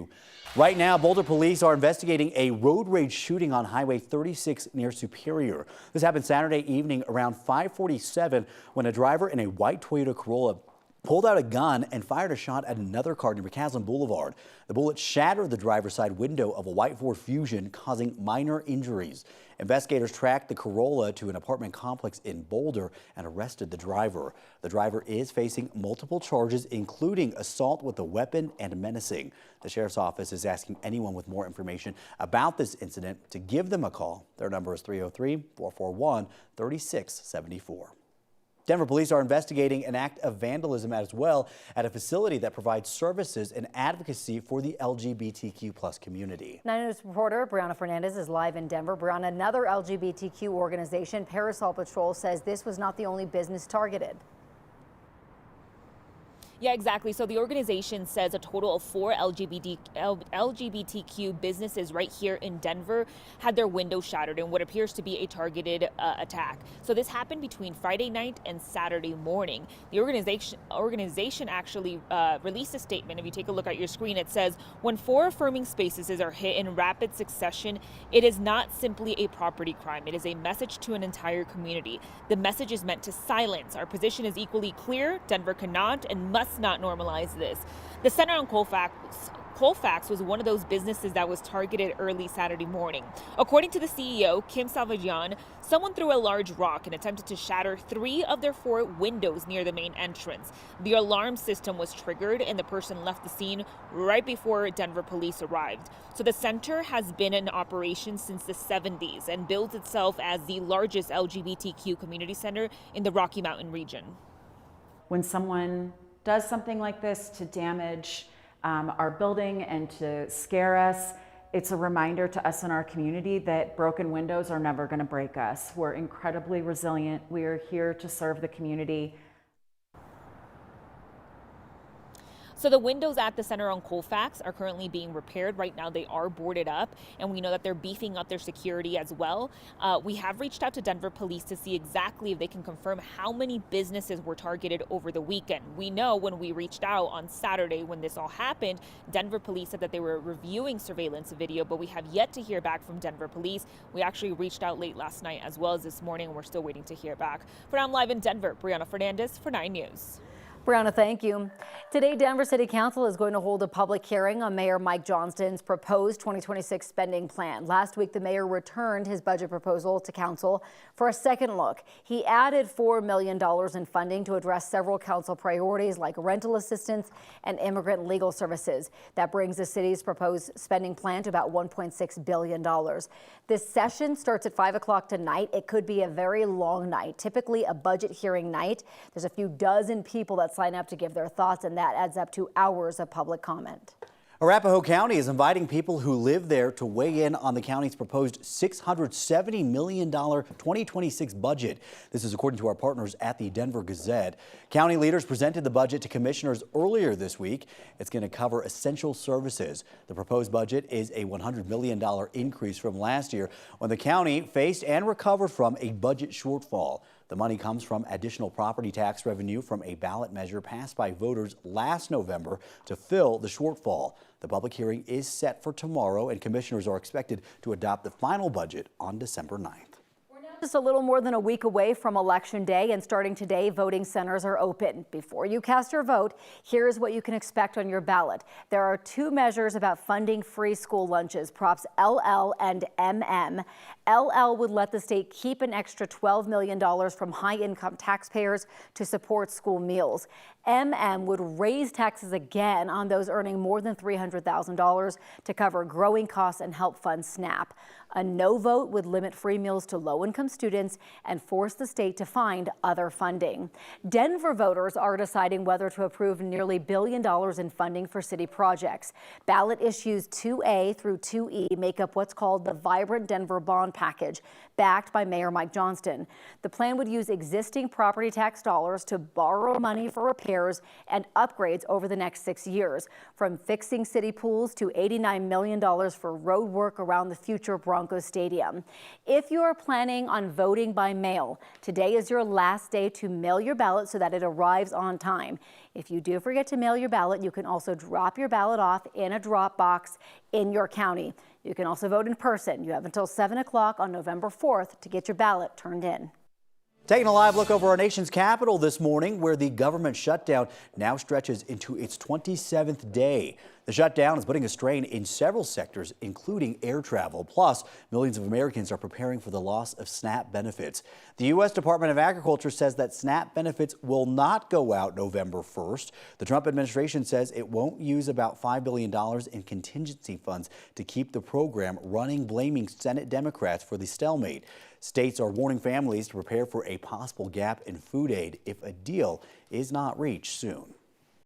LGBTQ. Right now, Boulder police are investigating a road rage shooting on Highway 36 near Superior. This happened Saturday evening around 5:47 when a driver in a white Toyota Corolla pulled out a gun and fired a shot at another car near McCaslin Boulevard. The bullet shattered the driver's side window of a white Ford Fusion, causing minor injuries. Investigators tracked the Corolla to an apartment complex in Boulder and arrested the driver. The driver is facing multiple charges, including assault with a weapon and menacing. The sheriff's office is asking anyone with more information about this incident to give them a call. Their number is 303-441-3674. Denver police are investigating an act of vandalism as well at a facility that provides services and advocacy for the LGBTQ+ community. 9 News reporter Brianna Fernandez is live in Denver. Brianna, another LGBTQ organization, Parasol Patrol, says this was not the only business targeted. Yeah, exactly. So the organization says a total of 4 LGBTQ businesses right here in Denver had their windows shattered in what appears to be a targeted attack. So this happened between Friday night and Saturday morning. The organization actually released a statement. If you take a look at your screen, it says, when 4 affirming spaces are hit in rapid succession, it is not simply a property crime. It is a message to an entire community. The message is meant to silence. Our position is equally clear. Denver cannot and must not normalize this. The Center on Colfax was one of those businesses that was targeted early Saturday morning. According to the CEO, Kim Salvajan, someone threw a large rock and attempted to shatter 3 of their 4 windows near the main entrance. The alarm system was triggered and the person left the scene right before Denver police arrived. So the center has been in operation since the 70s and builds itself as the largest LGBTQ community center in the Rocky Mountain region. When someone does something like this to damage our building and to scare us, it's a reminder to us in our community that broken windows are never going to break us. We're incredibly resilient. We are here to serve the community. So the windows at the Center on Colfax are currently being repaired. Right now they are boarded up, and we know that they're beefing up their security as well. We have reached out to Denver police to see exactly if they can confirm how many businesses were targeted over the weekend. We know when we reached out on Saturday when this all happened, Denver police said that they were reviewing surveillance video, but we have yet to hear back from Denver police. We actually reached out late last night as well as this morning, and we're still waiting to hear back. For now, I'm live in Denver. Brianna Fernandez for 9 News. Brianna, thank you. Today, Denver City Council is going to hold a public hearing on Mayor Mike Johnston's proposed 2026 spending plan. Last week, the mayor returned his budget proposal to council for a second look. He added $4 million in funding to address several council priorities like rental assistance and immigrant legal services. That brings the city's proposed spending plan to about $1.6 billion. This session starts at 5 o'clock tonight. It could be a very long night, typically a budget hearing night. There's a few dozen people that sign up to give their thoughts, and that adds up to hours of public comment. Arapahoe County is inviting people who live there to weigh in on the county's proposed $670 million 2026 budget. This is according to our partners at the Denver Gazette. County leaders presented the budget to commissioners earlier this week. It's going to cover essential services. The proposed budget is a $100 million increase from last year when the county faced and recovered from a budget shortfall. The money comes from additional property tax revenue from a ballot measure passed by voters last November to fill the shortfall. The public hearing is set for tomorrow, and commissioners are expected to adopt the final budget on December 9th. Just a little more than a week away from Election Day, and starting today, voting centers are open. Before you cast your vote, here's what you can expect on your ballot. There are 2 measures about funding free school lunches, Props LL and MM. LL would let the state keep an extra $12 million from high-income taxpayers to support school meals. MM would raise taxes again on those earning more than $300,000 to cover growing costs and help fund SNAP. A no vote would limit free meals to low-income students and force the state to find other funding. Denver voters are deciding whether to approve nearly $1 billion in funding for city projects. Ballot issues 2A through 2E make up what's called the Vibrant Denver Bond Package, backed by Mayor Mike Johnston. The plan would use existing property tax dollars to borrow money for repairs repairs and upgrades over the next 6 years, from fixing city pools to $89 million for road work around the future Broncos Stadium. If you are planning on voting by mail, today is your last day to mail your ballot so that it arrives on time. If you do forget to mail your ballot, you can also drop your ballot off in a drop box in your county. You can also vote in person. You have until 7 o'clock on November 4th to get your ballot turned in. Taking a live look over our nation's capital this morning, where the government shutdown now stretches into its 27th day. The shutdown is putting a strain in several sectors, including air travel. Plus, millions of Americans are preparing for the loss of SNAP benefits. The U.S. Department of Agriculture says that SNAP benefits will not go out November 1st. The Trump administration says it won't use about $5 billion in contingency funds to keep the program running, blaming Senate Democrats for the stalemate. States are warning families to prepare for a possible gap in food aid if a deal is not reached soon.